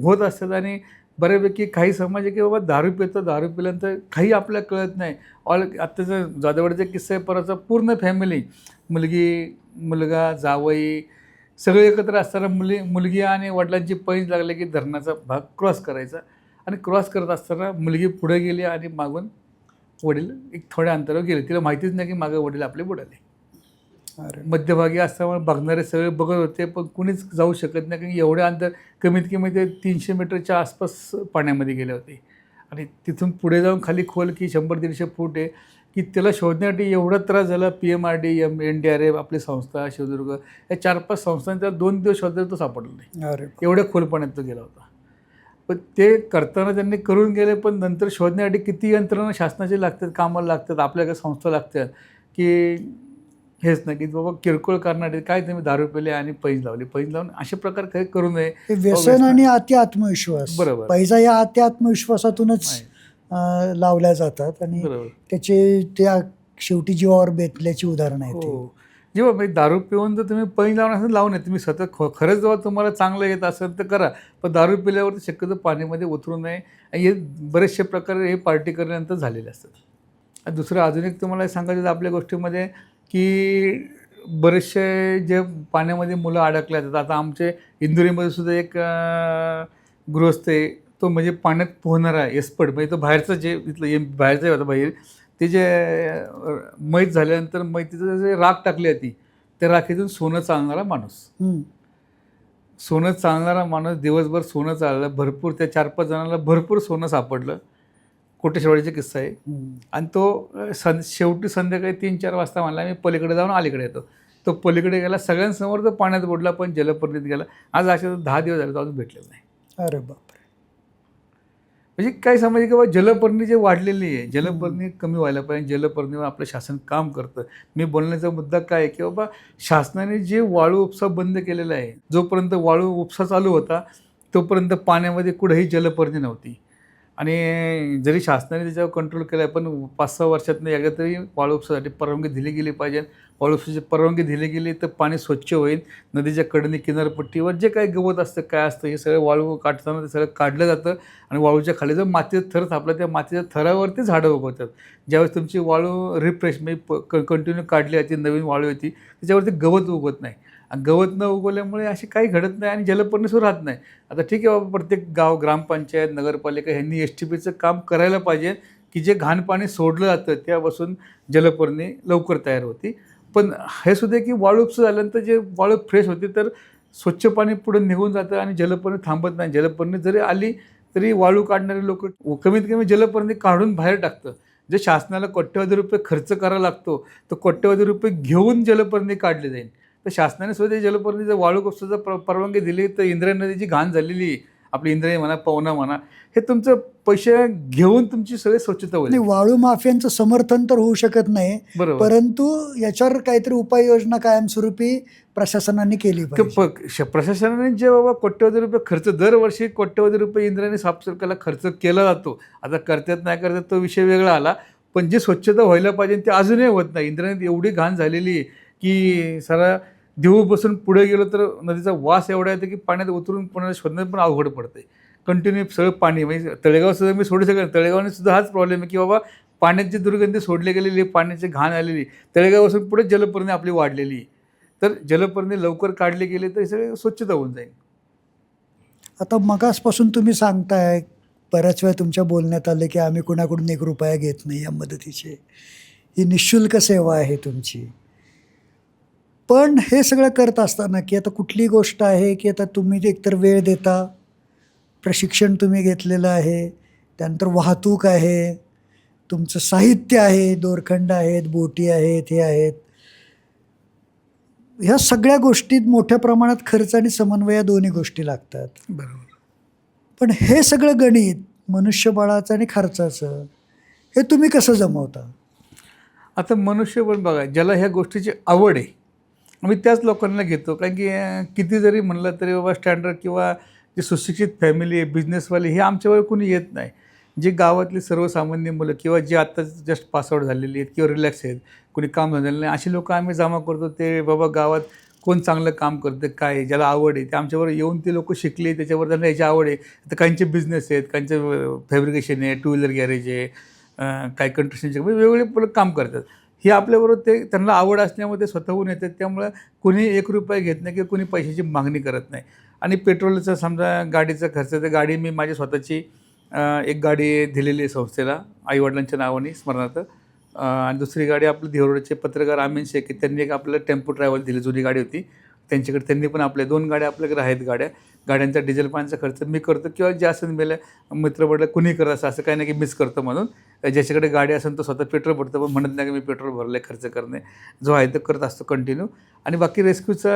होत असतात. आणि बऱ्यापैकी काही समाज आहे की बाबा दारू पिल्यानंतर काही आपल्याला कळत नाही. आत्ताचं जाधववाडीचा किस्सा आहे, परत पूर्ण फॅमिली, मुलगा, जावई सगळे एकत्र असताना मुलगी आणि वडिलांची पैंज लागले की धरणाचा भाग क्रॉस करायचा आणि क्रॉस करत असताना मुलगी पुढे गेली आणि मागून वडील एक थोड्या अंतरावर गेले. तिला माहितीच नाही की मागे वडील आपले बुडाले. मध्यभागी असल्यामुळे बघणारे सगळे बघत होते पण कुणीच जाऊ शकत नाही, कारण एवढ्या अंतर कमीत कमी ते 300 मीटरच्या आसपास पाण्यामध्ये गेले होते. आणि तिथून पुढे जाऊन खाली खोल की 100-150 फूट आहे की त्याला शोधण्यासाठी एवढा त्रास झाला. PMRD, NDRF, आपली संस्था शिवदुर्ग या 4-5 संस्थांच्या 2 दिवस शोधले तो सापडला नाही, एवढ्या खोल पाण्यात तो गेला होता. पण ते करताना त्यांनी करून गेले, पण नंतर शोधण्यासाठी किती यंत्रणा शासनाचे लागतात, कामाला लागतात, आपल्याकडे संस्था लागतात की हेच नाही की बाबा किरकोळ करण्यासाठी काय तुम्ही दारू पिले आणि पैंज लावून असे प्रकार काही करू नये. व्यसन आणि अति आत्मविश्वास, बरोबर, पैजा या अति आत्मविश्वासातूनच लावल्या जातात आणि त्याचे त्या शेवटी जीवावर बेतल्याची उदाहरणं आहेत. जेव्हा म्हणजे दारू पिऊन जर तुम्ही पैन लावून असेल लावून नये, तुम्ही सतत खरंच जेव्हा तुम्हाला चांगलं येत असेल तर करा, पण दारू पिल्यावरती शक्यतो पाण्यामध्ये उतरू नये. आणि हे बरेचसे प्रकार हे पार्टी केल्यानंतर झालेले असतात. आणि दुसरं अजून एक तुम्हाला सांगायचं तर आपल्या गोष्टीमध्ये की बरेचसे जे पाण्यामध्ये मुलं अडकले आहेत. आता आमचे इंदुरीमध्ये सुद्धा एक गृहस्थ आहे, तो म्हणजे पाण्यात पोहणारा एक्सपर्ट, म्हणजे तो बाहेरचं जे इथलं बाहेरचं होता बाहेर, ते जे मैत झाल्यानंतर मैतीचं जे राख टाकली होती त्या राखीतून सोनं चालणारा माणूस. हं. सोनं चालणारा माणूस दिवसभर सोनं चाललं, भरपूर त्या 4-5 जणांना भरपूर सोनं सापडलं. कोटेश्वरीचा किस्सा आहे. हं. आणि तो शेवटी संध्याकाळी 3-4 वाजता म्हणला मी पलीकडे जाऊन अलीकडे येतो. तो पलीकडे गेला, सगळ्यांसमोर तो पाण्यात बुडला, पण जलपर्णीत गेला. आज असे 10 दिवस झाले तो अजून भेटलेला नाही. अरे बापरे. म्हणजे काय समजायचं की बाबा जलपर्णी जे वाढलेली आहे, जलपर्णी कमी व्हायला पाहिजे. जलपर्णीवर आपलं शासन काम करतं. मी बोलण्याचा मुद्दा काय आहे की बाबा शासनाने जे वाळू उपसा बंद केलेला आहे, जोपर्यंत वाळू उपसा चालू होता तोपर्यंत पाण्यामध्ये कुठेही जलपर्णी नव्हती. आणि जरी शासनाने त्याच्यावर कंट्रोल केला आहे, पण 5-6 वर्षातून एकदा तरी वाळू उपसासाठी परवानगी दिली गेली पाहिजे. वाळू उपसाची परवानगी दिली गेली तर पाणी स्वच्छ होईल. नदीच्या कडेने किनारपट्टीवर जे काही गवत असतं काय असतं हे सगळं वाळू काढताना ते सगळं काढलं जातं. आणि वाळूच्या खाली जो मातीचा थर थापला त्या मातीच्या थरावरती झाडं उगवतात. ज्यावेळेस तुमची वाळू रिफ्रेश म्हणजे कंटिन्यू काढली जाते, नवीन वाळू येते, त्याच्यावरती गवत उगवत नाही. आणि गवत न उगवल्यामुळे असे काही घडत नाही आणि जलपर्णी सुरू राहत नाही. आता ठीक आहे बाबा, प्रत्येक गाव ग्रामपंचायत नगरपालिका ह्यांनी STPचं काम करायला पाहिजे की जे घाण पाणी सोडलं जातं त्यापासून जलपर्णी लवकर तयार होती. पण हे सुद्धा की वाळू उपसा झाल्यानंतर जे वाळू फ्रेश होते तर स्वच्छ पाणी पुढे निघून जातं आणि जलपर्णी थांबत नाही. जलपर्णी जरी आली तरी वाळू काढणारे लोक कमीत कमी जलपर्णी काढून बाहेर टाकतं. जे शासनाला कोट्यवधी रुपये खर्च करावा लागतो तो कोट्यवधी रुपये घेऊन जलपर्णी काढले जाईल. तर शासनाने सुद्धा जलपर्णी जर वाळू उपसाचा परवानगी दिली तर इंद्रायणी नदीची घाण झालेली आपली इंद्रायणी म्हणा पवना म्हणा हे तुमचं पैसे घेऊन तुमची सगळी स्वच्छता होईल. नाही, वाळू माफियांचं समर्थन तर होऊ शकत नाही, बरोबर. परंतु याच्यावर काहीतरी उपाययोजना कायमस्वरूपी प्रशासनाने केली पाहिजे. प्रशासनाने जे बाबा कोट्यवधी रुपये खर्च दरवर्षी कोट्यवधी रुपये इंद्रायणी साफसफाईला खर्च केला जातो. आता करतात नाही करतात तो विषय वेगळा आला, पण जी स्वच्छता व्हायला पाहिजे ते अजूनही होत नाही. इंद्रायणीत एवढी घाण झालेली आहे की सारा देऊ बसून पुढे गेलो तर नदीचा वास एवढा येतो की पाण्यात उतरून पुन्हा शोधण्यात पण अवघड पडते. कंटिन्यू सगळं पाणी म्हणजे तळेगाव सुद्धा मी सोडू शकत. तळेगावने सुद्धा हाच प्रॉब्लेम आहे की बाबा पाण्याची दुर्गंधी सोडली गेलेली, पाण्याची घाण आलेली, तळेगावापासून पुढे जलपर्णी आपली वाढलेली आहे. तर जलपर्णी लवकर काढले गेले तर हे सगळे स्वच्छता होऊन जाईल. आता मगासपासून तुम्ही सांगताय, बऱ्याच वेळा तुमच्या बोलण्यात आलं की आम्ही कुणाकडून 1 रुपया घेत नाही या मदतीचे, ही निःशुल्क सेवा आहे तुमची. पण हे सगळं करत असताना की आता कुठली गोष्ट आहे की आता तुम्ही एकतर वेळ देता, प्रशिक्षण तुम्ही घेतलेलं आहे, त्यानंतर वाहतूक आहे, तुमचं साहित्य आहे, दोरखंड आहेत, बोटी आहेत, हे आहेत. ह्या सगळ्या गोष्टीत मोठ्या प्रमाणात खर्च आणि समन्वय या दोन्ही गोष्टी लागतात. बरोबर. पण हे सगळं गणित मनुष्यबळाचं आणि खर्चाचं हे तुम्ही कसं जमवता? आता मनुष्यबळ बघा, ज्याला ह्या गोष्टीची आवड आहे आम्ही त्याच लोकांना घेतो. कारण की किती जरी म्हणलं तरी बाबा स्टँडर्ड किंवा जे सुशिक्षित फॅमिली आहे, बिझनेसवाले हे आमच्यावर कोणी येत नाही. जे गावातली सर्वसामान्य मुलं किंवा जे आत्ता जस्ट पासआउट झालेली आहेत किंवा रिलॅक्स आहेत, कोणी काम झालेलं नाही, अशी लोकं आम्ही जमा करतो. ते बाबा गावात कोण चांगलं काम करतं, काय आहे, ज्याला आवड आहे ते आमच्याबरोबर येऊन ते लोकं शिकले, त्याच्यावर त्यांना याची आवड आहे. तर काहींचे बिझनेस आहेत, काहींचे फॅब्रिकेशन आहे, 2 व्हीलर गॅरेज आहे, काही कंस्ट्रक्शनचे वेगवेगळे काम करतात. हे आपल्याबरोबर ते त्यांना आवड असल्यामुळे ते स्वतःहून येतात. त्यामुळं कोणी 1 रुपया घेत नाही किंवा कोणी पैशाची मागणी करत नाही. आणि पेट्रोलचा समजा गाडीचा खर्च, तर गाडी मी माझी स्वतःची एक गाडी दिलेली आहे संस्थेला आईवडिलांच्या नावाने स्मरणार्थ. आणि दुसरी गाडी आपले देवरोडचे पत्रकार अमीन शेख त्यांनी एक आपल्याला टेम्पो ट्रॅव्हल दिली, जुनी गाडी होती त्यांच्याकडे. त्यांनी पण आपल्या 2 गाड्या आपल्याकडे आहेत. गाड्यांचा डिझेल पाण्याचा खर्च मी करतो किंवा जे असेल मेल्या मित्रमंडळ कुणी करत असं काही नाही की मिस करतो म्हणून. ज्याच्याकडे गाडी असेल तो स्वतः पेट्रोल भरतो, पण म्हणत नाही की मी पेट्रोल भरलं खर्च करणे, जो आहे तो करत असतो कंटिन्यू. आणि बाकी रेस्क्यूचा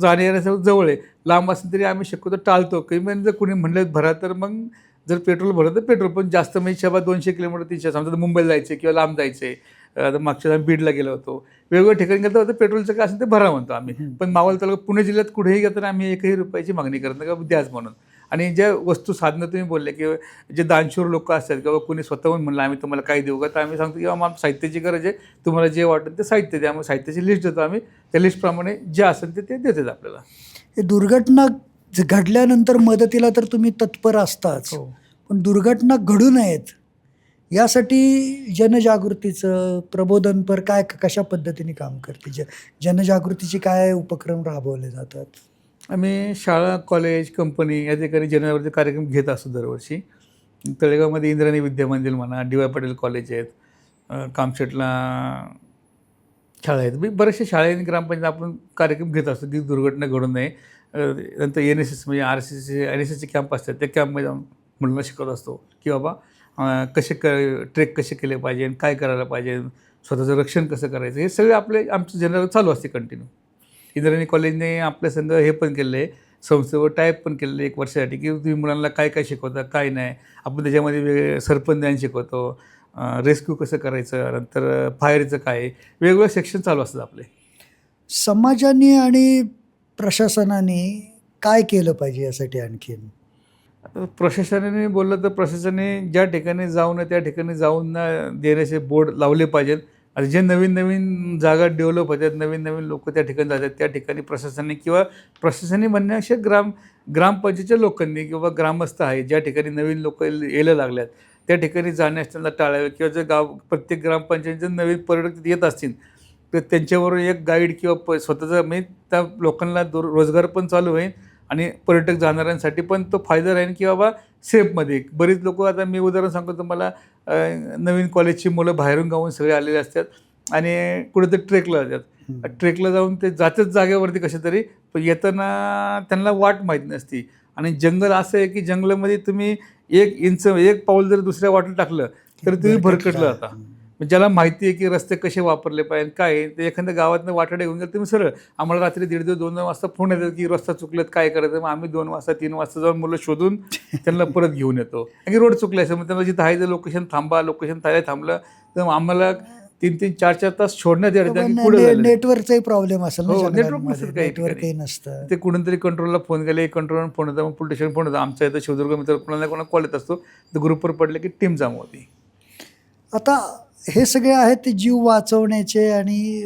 जाणे येण्याचं जवळ आहे, लांब असेल तरी आम्ही शक्यतो टाळतो. काही म्हणजे जर कुणी म्हणलं भरा तर मग जर पेट्रोल भरलं तर पेट्रोल, पण जास्त म्हणजे 200 किलोमीटर 300 समजा मुंबईला जायचं किंवा लांब जायचं आहे. आता मागच्या बीडला गेलो होतो, वेगवेगळ्या ठिकाणी गेलो होतं, पेट्रोलचं काय असेल ते भरा म्हणतो आम्ही. पण मावळ तालुका पुणे जिल्ह्यात कुठेही गेलं तर आम्ही 1ही रुपयाची मागणी करत नाही का द्याच म्हणून. आणि ज्या वस्तू साधनं तुम्ही बोलले की जे दानशूर लोक असतात किंवा कोणी स्वतःहून म्हणलं आम्ही तुम्हाला काय देऊ का, तर आम्ही सांगतो की आम्हाला साहित्याची गरज आहे, तुम्हाला जे वाटेल ते साहित्य द्या. मग साहित्याची लिस्ट देतो आम्ही, त्या लिस्टप्रमाणे जे असेल ते देतात आपल्याला. हे दुर्घटना घडल्यानंतर मदतीला तर तुम्ही तत्पर असताच, हो. पण दुर्घटना घडू नयेत यासाठी जनजागृतीचं प्रबोधनपर काय कशा पद्धतीने काम करते? जनजागृतीचे काय उपक्रम राबवले जातात? आम्ही शाळा, कॉलेज, कंपनी या ठिकाणी जनजागृती कार्यक्रम घेत असतो दरवर्षी. तळेगावमध्ये इंद्रायणी विद्या मंदिर म्हणा, डी.वाय. पाटील कॉलेज आहेत, कामशेटला शाळा आहेत. बऱ्याचशा शाळा आणि ग्रामपंचायत आपण कार्यक्रम घेत असतो की दुर्घटना घडू नये. नंतर NSS म्हणजे RCC NSSचे कॅम्प असतात, त्या कॅम्पमध्ये जाऊन मुलांना शिकवत असतो की बाबा कसे ट्रेक कसे केले पाहिजे, काय करायला पाहिजे, स्वतःचं रक्षण कसं करायचं, हे सगळे आमचं जनरल चालू असते कंटिन्यू. इंद्रायणी कॉलेजने आपल्या संघ हे पण केलं आहे, संस्थेवर टायप पण केलेलं आहे 1 वर्षासाठी की तुम्ही मुलांना काय काय शिकवता, काय नाही. आपण त्याच्यामध्ये सरपंच ज्ञान शिकवतो, रेस्क्यू कसं करायचं, नंतर फायरचं काय, वेगवेगळे सेक्शन चालू असतात आपले. समाजाने आणि प्रशासनाने काय केलं पाहिजे यासाठी आणखीन? आता प्रशासनाने बोललं तर प्रशासनाने ज्या ठिकाणी जाऊ नये त्या ठिकाणी जाऊन न देण्याचे बोर्ड लावले पाहिजेत. आता जे नवीन नवीन जागा डेव्हलप होतात, नवीन नवीन लोक त्या ठिकाणी जातात, त्या ठिकाणी प्रशासनाने किंवा प्रशासनाने म्हणण्यापेक्षा ग्रामपंचायतीच्या लोकांनी किंवा ग्रामस्थ आहे ज्या ठिकाणी नवीन लोक यायला लागल्यात त्या ठिकाणी जाण्यास त्यांना टाळावे. किंवा जर प्रत्येक ग्रामपंचायतीचे नवीन पर्यटक तिथे येत असतील तर त्यांच्याबरोबर एक गाईड किंवा स्वतःचा म्हणजे त्या लोकांना रोजगार पण चालू होईल आणि पर्यटक जाणाऱ्यांसाठी पण तो फायदा राहील की बाबा सेफमध्ये. बरीच लोकं, आता मी उदाहरण सांगतो तुम्हाला, नवीन कॉलेजची मुलं बाहेरून गावून सगळे आलेले असतात आणि कुठेतरी ट्रेकला जातात. ट्रेकला जाऊन ते जातात जागेवरती कशा तरी, पण येताना त्यांना वाट माहीत नसती. आणि जंगल असं आहे की जंगलामध्ये तुम्ही 1 इंच 1 पाऊल जर दुसऱ्या वाटेला टाकलं तर तुम्ही भरकटलं जाता. ज्याला माहिती आहे की रस्ते कसे वापरले पाहिजे काय आहे, ते एखाद्या गावातनं वाटाडे घेऊन गेलं तुम्ही सरळ, आम्हाला रात्री 1:30-2 वाजता फोन येतात की रस्ता चुकलेत काय करायचं. मग आम्ही 2 वाजता 3 वाजता जाऊन मुलं शोधून त्यांना परत घेऊन येतो. आणि रोड चुकले असेल मग त्यांना जिथं आहे ते लोकेशन थांबा, लोकेशन थांबलं तर आम्हाला 3-3, 4-4 तास सोडण्यात येते की पुढे झालं. नेटवर्कचा प्रॉब्लेम असेल ना, हो, नेटवर्क जंगलांमध्ये नसेल काही नेटवर्कही नसतं. ते कुठून तरी कंट्रोलला फोन केले, कंट्रोलवर फोन होता, मग पोलीस स्टेशन फोन होता. आमच्या इथं शिवदुर्ग मित्र कोणाला कॉल येत असतो, तर ग्रुपवर पडले की टीम जमा होती. आता हे सगळे आहेत ते जीव वाचवण्याचे आणि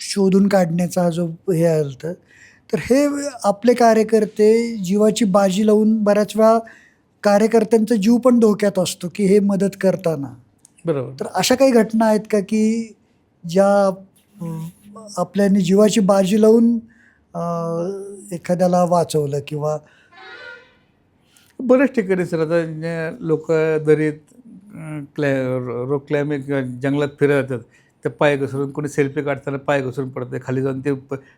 शोधून काढण्याचा जो हे आलं, तर हे आपले कार्यकर्ते जीवाची बाजी लावून बऱ्याच वेळा कार्यकर्त्यांचा जीव पण धोक्यात असतो की हे मदत करताना. बरोबर. तर अशा काही घटना आहेत का की ज्या आपल्याने जीवाची बाजी लावून एखाद्याला वाचवलं किंवा? बऱ्याच ठिकाणी सर, आता लोक दरीत रॉक क्लाइम्बिंग किंवा जंगलात फिरत जातात, तर पाय घसरून कोणी सेल्फी काढताना पाय घसरून पडते खाली जाऊन, ते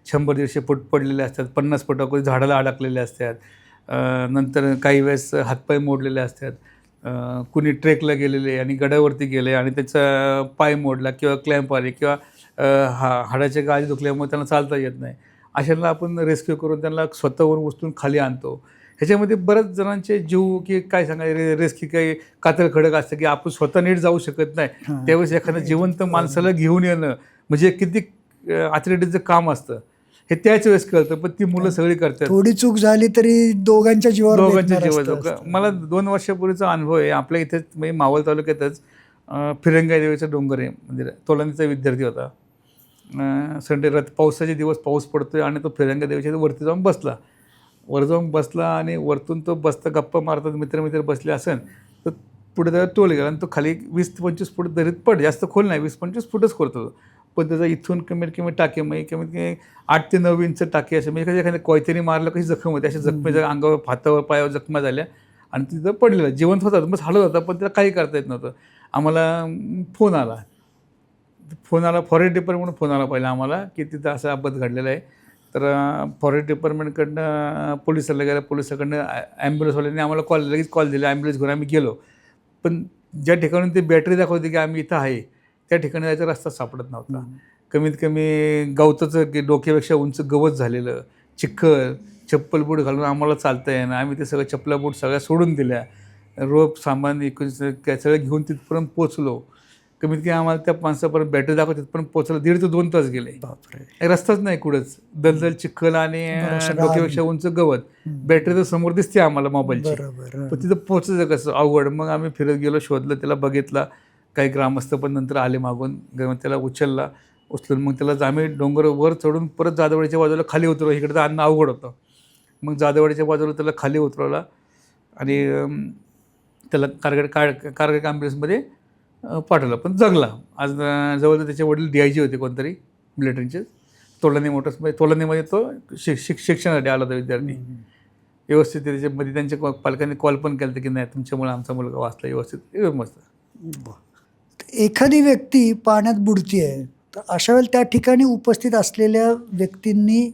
100-150 फूट पडलेले असतात, 50 फुटावर झाडाला अडकलेले असतात. नंतर काही वेळेस हातपाय मोडलेले असतात. कुणी ट्रेकला गेलेले आणि गडावरती गेले आणि त्याचा पाय मोडला किंवा क्लॅम्प आले किंवा हाडाच्या गादी दुखल्यामुळे त्यांना चालता येत नाही. अशांना आपण रेस्क्यू करून त्यांना स्वतःहून उचलून खाली आणतो. ह्याच्यामध्ये बऱ्याच जणांचे जीव की काय सांगायचे, रेस्क्यू काही कातळ खडक असतं की आपण स्वतः नीट जाऊ शकत नाही, त्यावेळेस एखाद्या जिवंत माणसाला घेऊन येणं म्हणजे किती ॲथलेटिकचं काम असतं हे त्याच वेळेस कळतं. पण ती मुलं सगळी करतात. थोडी चूक झाली तरी दोघांच्या जीवावर. मला 2 वर्षापूर्वीचा अनुभव आहे. आपल्या इथेच म्हणजे मावळ तालुक्यातच फिरंगाई देवीचा डोंगर आहे, म्हणजे तोलांचा विद्यार्थी होता. संडे पावसाचे दिवस पाऊस पडतोय आणि तो फिरंगा देवीच्या वरती जाऊन बसला. वर जाऊन बसला आणि वरतून तो बसता गप्पा मारतात, मित्र बसले असेल तर पुढे त्याला टोल गेला आणि तो खाली 20-25 फूट दरीत पड, जास्त खोल नाही, 20-25 फूटच खोलतो. पण त्याचा इथून कमीत कमी टाके म्हणजे कमीत कमी 8 ते 9 इंच टाके असे, म्हणजे एखाद्या कोयत्याने मारलं कशी जखम होते, अशा जखमेच्या अंगावर हातावर पायावर जखमा झाल्या आणि तिथं पडलेला जिवंत होता, बस हलत होता, पण त्याला काही करता येत नव्हतं. आम्हाला फोन आला फॉरेस्ट डिपार्टमेंट फोन आला पहिला आम्हाला की तिथं असा अपघात घडलेला आहे. तर फॉरेस्ट डिपार्टमेंटकडनं पोलिसाला गेला, पोलिसाकडनं ॲम्ब्युलन्सवाल्यांनी आम्हाला लगेच कॉल दिला, ॲम्ब्युलन्स घेऊन आम्ही गेलो. पण ज्या ठिकाणी ती बॅटरी दाखवते की आम्ही इथं आहे त्या ठिकाणी जायचा रस्ता सापडत नव्हता. कमीत कमी गवताचं डोक्यापेक्षा उंच गवत झालेलं, चिखल, चप्पल बूट घालून आम्हाला चालता येणं, आम्ही ते सगळं चप्पला बूट सगळ्या सोडून दिल्या, रोप सामान एकूण सगळं घेऊन तिथपर्यंत पोचलो. कमीत कमी आम्हाला त्या माणसापर्यंत बॅटरी दाखवतात पण पोहोचला 1.5 ते 2 तास गेले. बापरे. रस्ताच नाही कुठंच, दलदल चिखल आणि बरं, सगळं डोक्यापेक्षा उंच गवत. बॅटरी तर समोर दिसते आम्हाला मोबाईलची, बरोबर. पण तिथं पोहोचायचं कसं अवघड. मग आम्ही फिरत गेलो, शोधलं, त्याला बघितला. काही ग्रामस्थ पण नंतर आले मागून, त्याला उचलून मग त्याला आम्ही डोंगर वर चढून परत जाधववाडीच्या बाजूला खाली उतरवलं. इकडे तर आणणं अवघड होतं. मग जाधववाडीच्या बाजूला त्याला खाली उतरवला आणि त्याला कारगड ॲम्ब्युलन्समध्ये पाठवलं, पण जगला. आज जवळ त्याचे वडील DIG होते कोणतरी मिलिटरीचे. तोलानीमध्ये तो शिक्षणासाठी आला होता विद्यार्थी. व्यवस्थित त्याच्यामध्ये त्यांच्या पालकांनी कॉल पण केला की नाही तुमच्यामुळे आमचा मुलगा वाचला व्यवस्थित, मस्त. एखादी व्यक्ती पाण्यात बुडतीये तर अशा वेळेला त्या ठिकाणी उपस्थित असलेल्या व्यक्तींनी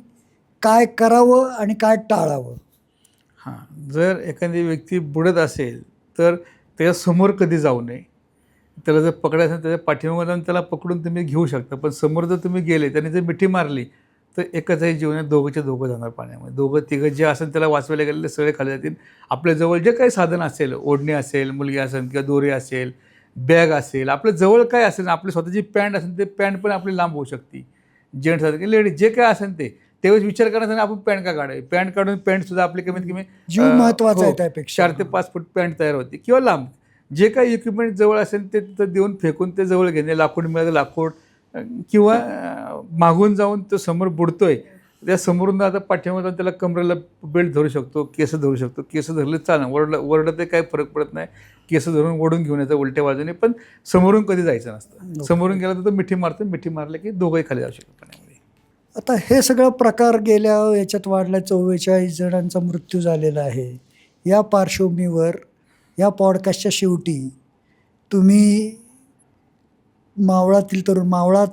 काय करावं आणि काय टाळावं? हां, जर एखादी व्यक्ती बुडत असेल तर त्याच्यासमोर कधी जाऊ नये. त्याला जर पकडायचं असेल त्याच्या पाठीमागे जाऊन त्याला पकडून तुम्ही घेऊ शकता, पण समोर जर तुम्ही गेले त्याने जर मिठी मारली तर एकाचाही जीवन आहे, दोघंच्या दोघं जाणार पाण्यामध्ये. दोघं तिघं जे असेल त्याला वाचवायला गेलेले सगळे खाली जातील. आपल्या जवळ जे काही साधन असेल, ओढणी असेल, मुलगी असेल किंवा दोरी असेल, बॅग असेल, आपल्या जवळ काय असेल, आपली स्वतःची पॅन्ट असेल ते पॅन्ट पण आपली लांब होऊ शकते. जेंट्स असेल की लेडीज जे काय असेल ते त्यावेळेस विचार करायचा नाही आपण पॅन्ट का काढावी. पॅन्ट काढून पॅन्टसुद्धा आपली कमीत कमी जीव महत्वाचा आहे त्यापेक्षा. 4 ते 5 फूट पॅन्ट तयार होती किंवा लांब. जे काही इक्विपमेंट जवळ असेल ते तिथं देऊन फेकून ते जवळ घेणे. लाकूड मिळालं लाकूड, किंवा मागून जाऊन तो समोर बुडतोय त्या समोरून आता पाठीमागे जाऊन त्याला कमरेला बेल्ट धरू शकतो, केस धरू शकतो. केस धरले चालणं, वरडलं ते काही फरक पडत नाही. केस धरून ओढून घेऊन यायचं उलट्या बाजूने, पण समोरून कधी जायचं नसतं. समोरून गेला तर तो मिठी मारतो, मिठी मारले की दोघंही खाली जाऊ शकतात पाण्यामध्ये. आता हे सगळं प्रकार गेल्या याच्यात वाढला, 44 जणांचा मृत्यू झालेला आहे. या पार्श्वभूमीवर या पॉडकास्टच्या शेवटी तुम्ही मावळातील तरुण, मावळात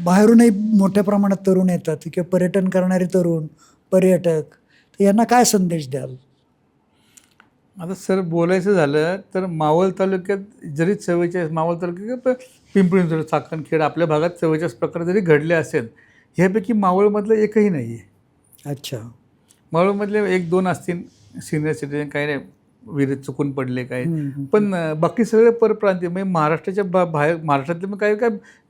बाहेरूनही मोठ्या प्रमाणात तरुण येतात किंवा पर्यटन करणारे तरुण, पर्यटक, तर यांना काय संदेश द्याल? आता सर बोलायचं झालं तर मावळ तालुक्यात जरी 44, मावळ तालुक्यात पिंपरी-चिंचवड, चाकणखेड आपल्या भागात 44 प्रकार जरी घडले असेल, ह्यापैकी मावळमधलं एकही नाही आहे. अच्छा. मावळमधले 1-2 असतील सिनियर सिटीजन, काही नाही विहिरीत चुकून पडले काय, पण बाकी सगळे परप्रांतीय म्हणजे महाराष्ट्राच्या बाहेर, महाराष्ट्रातले मग काय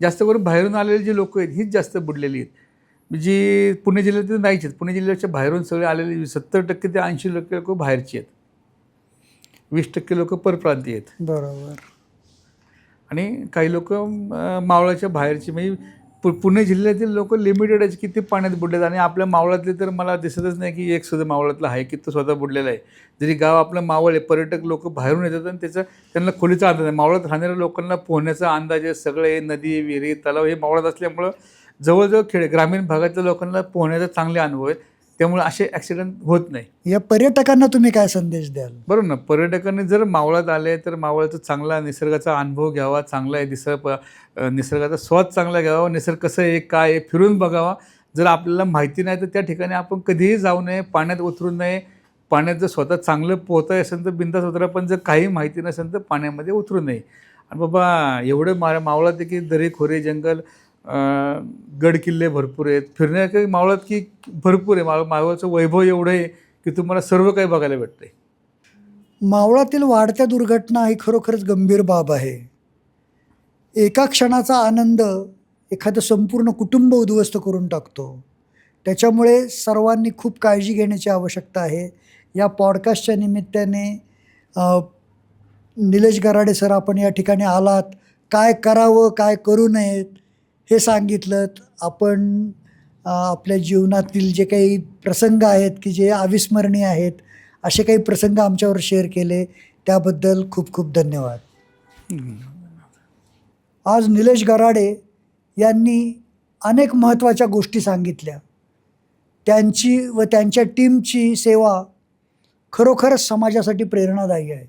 जास्त करून बाहेरून आलेले जे लोक आहेत हीच जास्त बुडलेली आहेत. जी पुणे जिल्ह्यातील नाहीच आहेत. पुणे जिल्ह्याच्या बाहेरून सगळे आलेले 70% ते 80% लोक बाहेरची आहेत. 20% लोक परप्रांतीय आहेत. बरोबर. आणि काही लोक मावळाच्या बाहेरची, म्हणजे पुणे जिल्ह्यातील लोक लिमिटेड आहेत की ते पाण्यात बुडलेत. आणि आपल्या मावळातले तर मला दिसतच नाही की एक सुद्धा मावळातला आहे की तो स्वतः बुडलेला आहे. जरी गाव आपलं मावळ आहे, पर्यटक लोक बाहेरून येतात आणि त्यांना खोलीचा अंदाज आहे. मावळात राहणाऱ्या लोकांना पोहण्याचा अंदाज आहे. सगळे नदी, विहिरी, तलाव हे मावळात असल्यामुळं जवळजवळ ग्रामीण भागातल्या लोकांना पोहण्याचा चांगले अनुभव आहेत. त्यामुळे असे ॲक्सिडेंट होत नाही. या पर्यटकांना तुम्ही काय संदेश द्याल? बरोबर ना, पर्यटकांनी जर मावळात आले तर मावळाचा चांगला निसर्गाचा अनुभव घ्यावा. चांगला आहे निसर्गाचा स्वाद चांगला घ्यावा. निसर्ग कसं आहे, काय आहे, फिरून बघावा. जर आपल्याला माहिती नाही तर त्या ठिकाणी आपण कधीही जाऊ नये, पाण्यात उतरू नये. पाण्यात जर स्वतः चांगलं पोहता असेल तर बिंदास उतरा, पण जर काही माहिती नसेल तर पाण्यामध्ये उतरू नये. आणि बाबा एवढं मावळात आहे की दरी, खोरे, जंगल, गड किल्ले भरपूर आहेत. फिरण्या काही मावळात की भरपूर आहे. मावळाचं वैभव एवढं आहे की तुम्हाला सर्व काही बघायला भेटतंय. मावळातील वाढत्या दुर्घटना ही खरोखरच गंभीर बाब आहे. एका क्षणाचा आनंद एखादं संपूर्ण कुटुंब उद्ध्वस्त करून टाकतो. त्याच्यामुळे सर्वांनी खूप काळजी घेण्याची आवश्यकता आहे. या पॉडकास्टच्या निमित्ताने निलेश गराडे सर, आपण या ठिकाणी आलात, काय करावं काय करू नयेत हे सांगितलं. आपण आपल्या जीवनातील जे काही प्रसंग आहेत की जे अविस्मरणीय आहेत, असे काही प्रसंग आमच्यावर शेअर केले, त्याबद्दल खूप खूप धन्यवाद. आज निलेश गराडे यांनी अनेक महत्त्वाच्या गोष्टी सांगितल्या. त्यांची व त्यांच्या टीमची सेवा खरोखरच समाजासाठी प्रेरणादायी आहे.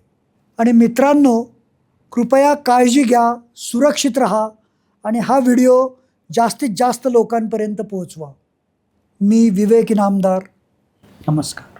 आणि मित्रांनो, कृपया काळजी घ्या, सुरक्षित राहा आणि हा व्हिडिओ जास्तीत जास्त लोकांपर्यंत पोहोचवा. मी विवेक इनामदार. नमस्कार.